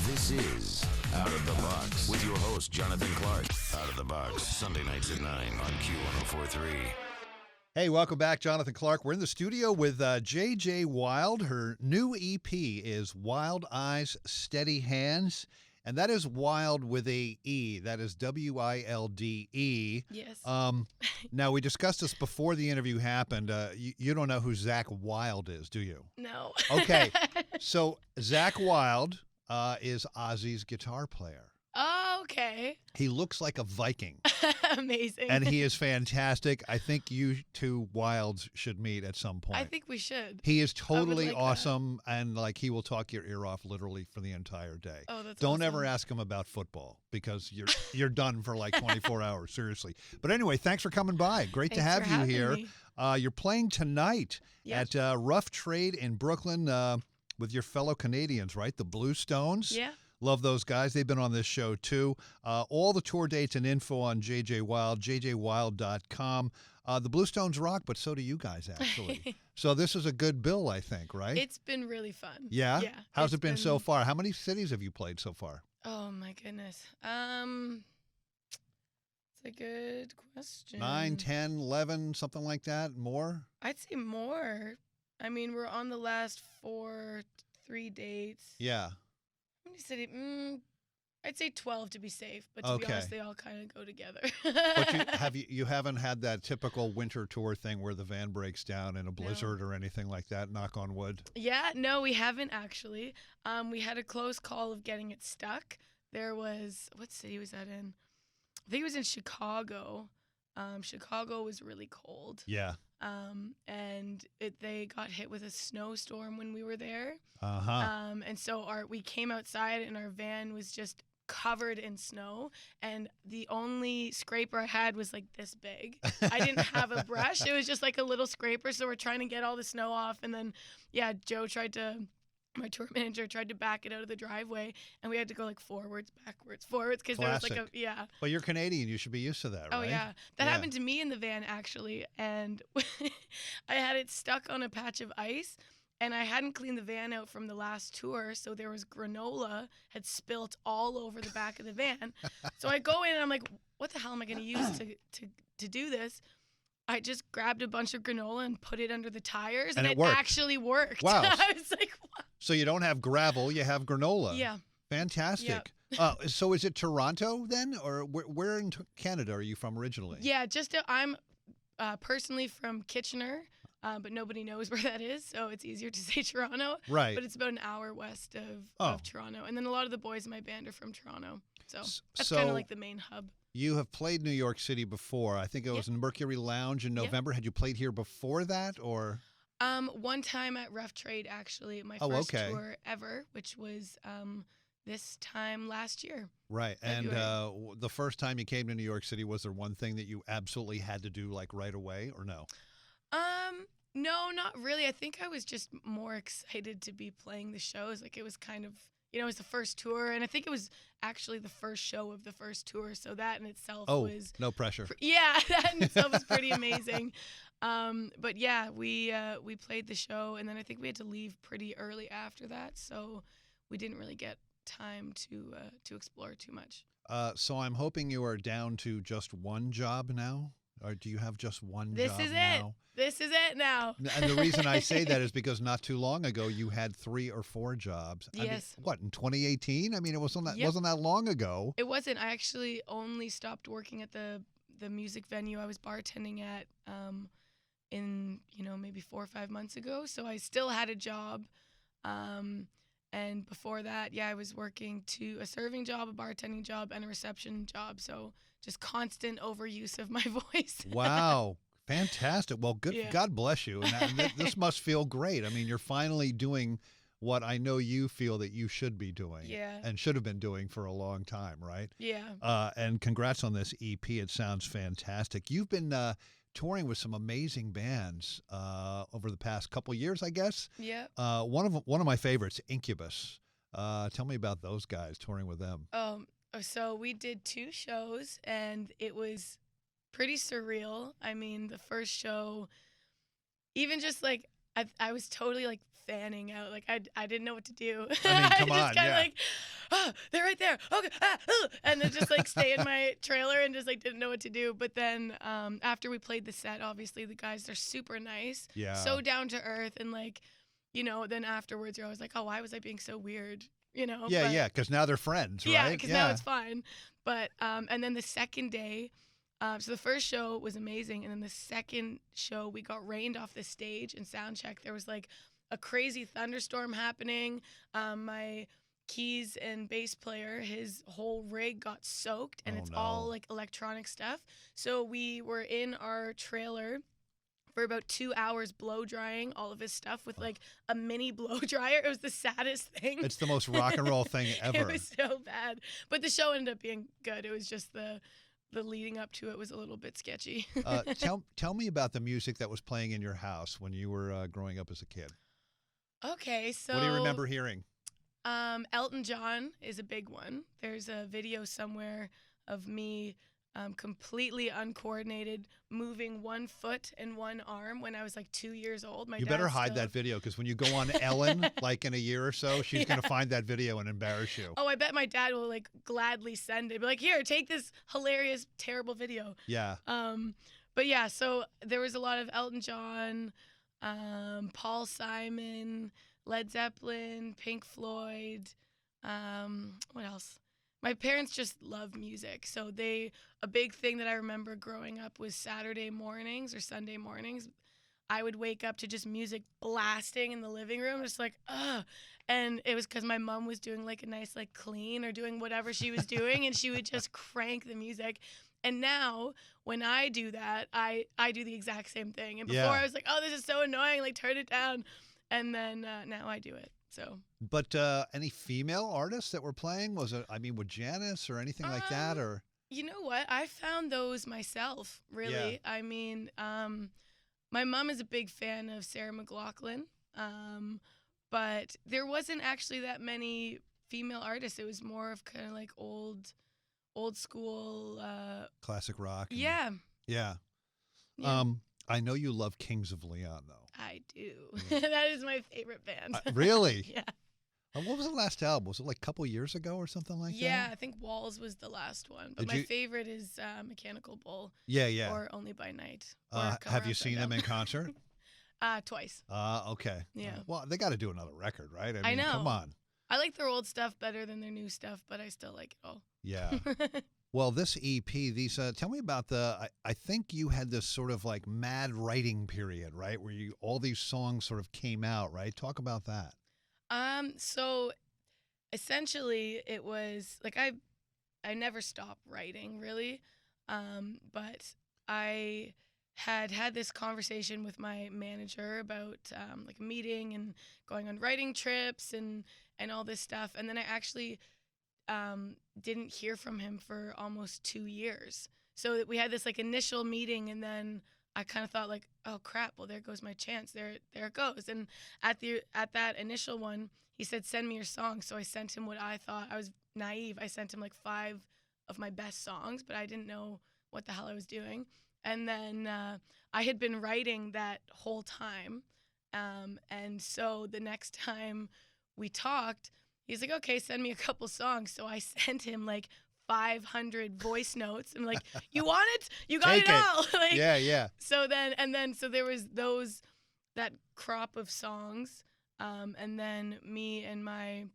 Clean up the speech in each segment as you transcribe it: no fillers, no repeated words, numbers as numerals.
This is Out of the Box with your host, Jonathan Clark. Out of the Box, Sunday nights at 9 on Q1043. Hey, welcome back, Jonathan Clark. We're in the studio with J.J. Wilde. Her new EP is Wild Eyes, Steady Hands, and that is Wilde with a E. That is W-I-L-D-E. Yes. Now, we discussed this before the interview happened. You don't know who Zach Wilde is, do you? No. Okay. So Zach Wilde is Ozzy's guitar player. Oh, okay. He looks like a Viking. Amazing. And he is fantastic. I think you two Wildes should meet at some point. I think we should. He is totally like awesome, and like he will talk your ear off literally for the entire day. Oh, that's Don't awesome. ever ask him about football because you're done for like 24 hours, seriously. But anyway, thanks for coming by. Great to Thanks have for you here. having me. You're playing tonight Yes. at Rough Trade in Brooklyn with your fellow Canadians, right? The Blue Stones. Yeah. Love those guys. They've been on this show, too. All the tour dates and info on JJ Wilde, jjwilde.com. The Blue Stones rock, but so do you guys, actually. So this is a good bill, I think, right? It's been really fun. Yeah? Yeah. How's it been so far? How many cities have you played so far? Oh, my goodness. It's a good question. 9, 10, 11, something like that? More? I'd say more. I mean, we're on the last 3 dates. Yeah. How many cities? I'd say 12 to be safe, but to be Okay. honest, they all kind of go together. But you haven't had that typical winter tour thing where the van breaks down in a blizzard or anything like that, knock on wood? Yeah, no, we haven't actually. We had a close call of getting it stuck. There was, what city was that in? I think it was in Chicago. Chicago was really cold. Yeah. And they got hit with a snowstorm when we were there. Uh-huh. And so we came outside and our van was just covered in snow, and the only scraper I had was like this big. I didn't have a brush. It was just like a little scraper, so we're trying to get all the snow off, and then my tour manager tried to back it out of the driveway, and we had to go like forwards, backwards, because there was like Well, you're Canadian. You should be used to that, right? Oh, yeah. That happened to me in the van, actually, and I had it stuck on a patch of ice, and I hadn't cleaned the van out from the last tour, so there was granola had spilt all over the back of the van. So I go in, and I'm like, what the hell am I going to use to do this? I just grabbed a bunch of granola and put it under the tires, and it actually worked. Wow. I was like, what? So you don't have gravel, you have granola. Yeah. Fantastic. So is it Toronto then, or where in Canada are you from originally? Yeah, I'm personally from Kitchener, but nobody knows where that is, so it's easier to say Toronto. Right. But it's about an hour west of Toronto. And then a lot of the boys in my band are from Toronto. So that's kind of like the main hub. You have played New York City before. I think it was in Mercury Lounge in November. Had you played here before that, or? One time at Rough Trade, actually, my first tour ever, which was this time last year. Right. February. And the first time you came to New York City, was there one thing that you absolutely had to do like right away, or no? No, not really. I think I was just more excited to be playing the shows. Like, it was kind of, it was the first tour, and I think it was actually the first show of the first tour, so that in itself was... no pressure. That in itself was pretty amazing. But yeah, we played the show, and then I think we had to leave pretty early after that, so we didn't really get time to explore too much. So I'm hoping you are down to just one job now? Or do you have just one This job is now? This is it now. And the reason I say that is because not too long ago you had 3 or 4 jobs. Yes. I mean, what, in 2018? I mean, it wasn't that long ago. It wasn't. I actually only stopped working at the music venue I was bartending at in maybe 4 or 5 months ago. So I still had a job. And before that, I was working a serving job, a bartending job, and a reception job. So just constant overuse of my voice. Wow. Fantastic. Well, good. Yeah. God bless you. And this must feel great. I mean, you're finally doing what I know you feel that you should be doing and should have been doing for a long time, right? Yeah. And congrats on this EP. It sounds fantastic. You've been touring with some amazing bands over the past couple years, I guess. Yeah. One of my favorites, Incubus. Tell me about those guys, touring with them. So we did 2 shows, and it was pretty surreal. I mean, the first show, even just like I was totally like fanning out. Like I didn't know what to do. I mean, come I on, just kinda, yeah. oh, they're right there. Okay, and then just like stay in my trailer and just like didn't know what to do. But then after we played the set, obviously the guys are super nice, Yeah. so down to earth, and like, then afterwards you're always like, oh, why was I being so weird? Yeah, but, yeah, because now they're friends, right? Yeah, because now it's fine. But and then the second day, so the first show was amazing, and then the second show we got rained off the stage in sound check. There was like a crazy thunderstorm happening. My keys and bass player, his whole rig got soaked, and it's all like electronic stuff. So we were in our trailer for about 2 hours blow drying all of his stuff with like a mini blow dryer. It was the saddest thing. It's the most rock and roll thing ever. It was so bad. But the show ended up being good. It was just the leading up to it was a little bit sketchy. Tell me about the music that was playing in your house when you were growing up as a kid. Okay, so What do you remember hearing? Elton John is a big one. There's a video somewhere of me completely uncoordinated, moving one foot and one arm when I was like 2 years old. You better hide that video, because when you go on Ellen, like in a year or so, she's going to find that video and embarrass you. Oh, I bet my dad will like gladly send it. Be like, here, take this hilarious, terrible video. Yeah. But yeah, so there was a lot of Elton John, Paul Simon, Led Zeppelin, Pink Floyd. What else? My parents just love music. So a big thing that I remember growing up was Saturday mornings or Sunday mornings. I would wake up to just music blasting in the living room, just like, ugh. And it was because my mom was doing like a nice like clean or doing whatever she was doing, and she would just crank the music. And now when I do that, I do the exact same thing. And before I was like, oh, this is so annoying, like turn it down. And then now I do it. So. But any female artists that were playing? Was it, with Janice or anything like that? Or you know what? I found those myself, really. Yeah. My mom is a big fan of Sarah McLachlan, but there wasn't actually that many female artists. It was more of kind of like old school. Classic rock. Yeah. Yeah. I know you love Kings of Leon, though. I do. That is my favorite band. Really? Yeah. What was the last album? Was it like a couple years ago or something like that? Yeah, I think Walls was the last one. But my favorite is Mechanical Bull. Yeah, yeah. Or Only by Night. Have you seen them in concert? Twice. Okay. Yeah. Well, they got to do another record, right? I know. Come on. I like their old stuff better than their new stuff, but I still like it all. Yeah. Well, this EP, tell me about I think you had this sort of like mad writing period, right? Where all these songs sort of came out, right? Talk about that. So essentially it was like I never stopped writing really. But I had this conversation with my manager about like a meeting and going on writing trips and all this stuff. And then I actually didn't hear from him for almost 2 years. So we had this like initial meeting, and then I kind of thought like, oh crap, well there goes my chance. There it goes. And at that initial one, he said, send me your songs. So I sent him what I thought. I was naive. I sent him like 5 of my best songs, but I didn't know what the hell I was doing. And then I had been writing that whole time. And so the next time we talked, he's like, okay, send me a couple songs. So I sent him like 500 voice notes. I'm like, you want it? You got it all. Like, yeah. So there was that crop of songs. And then me and my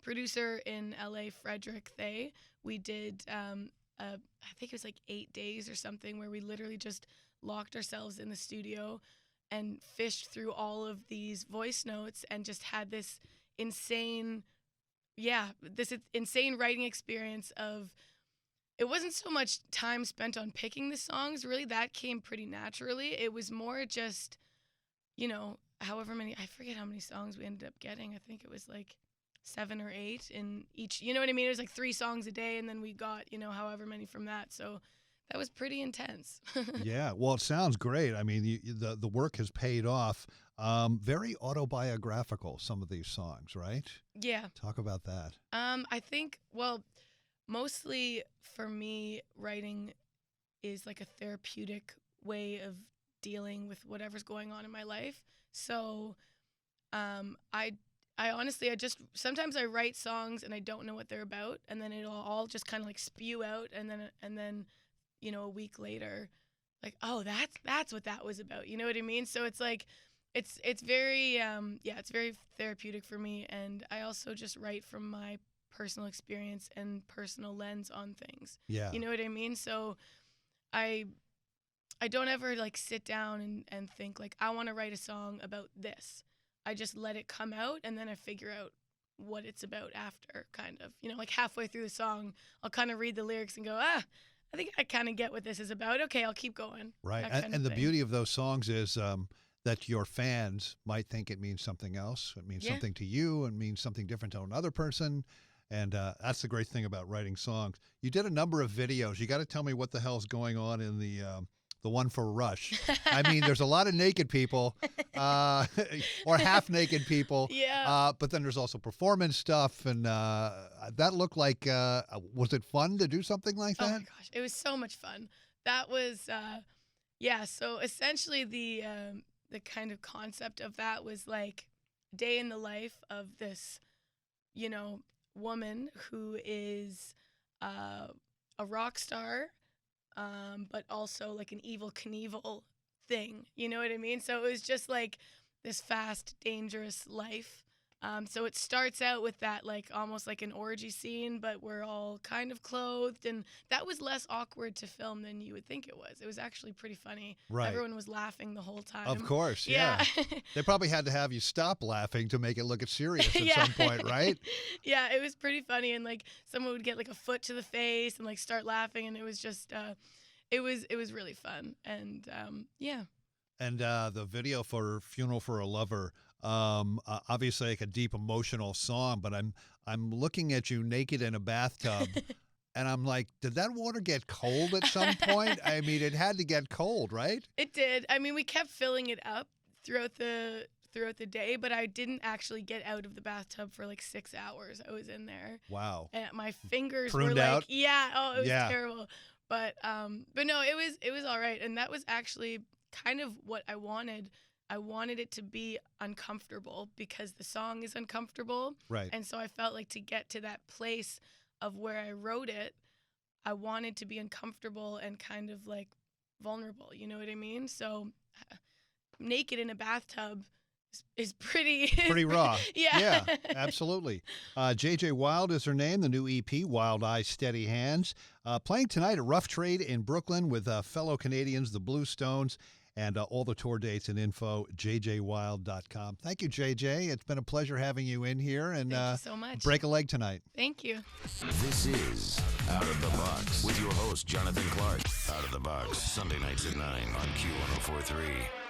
producer in LA, Frederick Thay, we did, I think it was like 8 days or something, where we literally just locked ourselves in the studio and fished through all of these voice notes and just had this insane writing experience of, it wasn't so much time spent on picking the songs, really, that came pretty naturally. It was more just, however many, I forget how many songs we ended up getting. I think it was like 7 or 8 in each, you know what I mean? It was like 3 songs a day, and then we got, however many from that. So that was pretty intense. Yeah. Well, it sounds great. I mean, the work has paid off. Very autobiographical, some of these songs, right? Yeah. Talk about that. I think, well, mostly for me, writing is like a therapeutic way of dealing with whatever's going on in my life. So I I honestly, sometimes I write songs and I don't know what they're about, and then it'll all just kind of like spew out, and then a week later, like, oh, that's what that was about. You know what I mean? So it's like, it's very it's very therapeutic for me, and I also just write from my personal experience and personal lens on things. Yeah. You know what I mean? So I don't ever like sit down and think like I want to write a song about this. I just let it come out, and then I figure out what it's about after, kind of. Like halfway through the song, I'll kind of read the lyrics and go, I think I kind of get what this is about. Okay, I'll keep going. Right. And the beauty of those songs is that your fans might think it means something else. It means something to you and means something different to another person. And that's the great thing about writing songs. You did a number of videos. You got to tell me what the hell's going on in the one for Rush. I mean, there's a lot of naked people or half naked people. Yeah. But then there's also performance stuff. And that looked like, was it fun to do something like that? Oh my gosh, it was so much fun. That was, so essentially the kind of concept of that was like day in the life of this, woman who is a rock star, but also like an evil Knievel thing. You know what I mean? So it was just like this fast, dangerous life. So it starts out with that like almost like an orgy scene, but we're all kind of clothed, and that was less awkward to film than you would think it was. It was actually pretty funny. Right. Everyone was laughing the whole time. Of course, yeah. They probably had to have you stop laughing to make it look serious at some point, right? Yeah, it was pretty funny, and like someone would get like a foot to the face and like start laughing, and it was just it was really fun, and yeah. And the video for Funeral for a Lover, obviously like a deep emotional song, but I'm looking at you naked in a bathtub and I'm like, did that water get cold at some point? I mean, it had to get cold, right? It did. I mean, we kept filling it up throughout the day, but I didn't actually get out of the bathtub for like 6 hours. I was in there. Wow. And my fingers Pruned were like, out? it was terrible. But no, it was all right. And that was actually kind of what I wanted. I wanted it to be uncomfortable because the song is uncomfortable. Right. And so I felt like to get to that place of where I wrote it, I wanted to be uncomfortable and kind of like vulnerable. You know what I mean? So naked in a bathtub is pretty raw. Yeah. Yeah, absolutely. JJ Wilde is her name, the new EP, Wild Eyes, Steady Hands. Playing tonight at Rough Trade in Brooklyn with fellow Canadians, the Blue Stones. And all the tour dates and info, jjwilde.com. Thank you, JJ. It's been a pleasure having you in here. And thank you so much. Break a leg tonight. Thank you. This is Out of the Box with your host, Jonathan Clark. Out of the Box, Sunday nights at 9 on Q1043.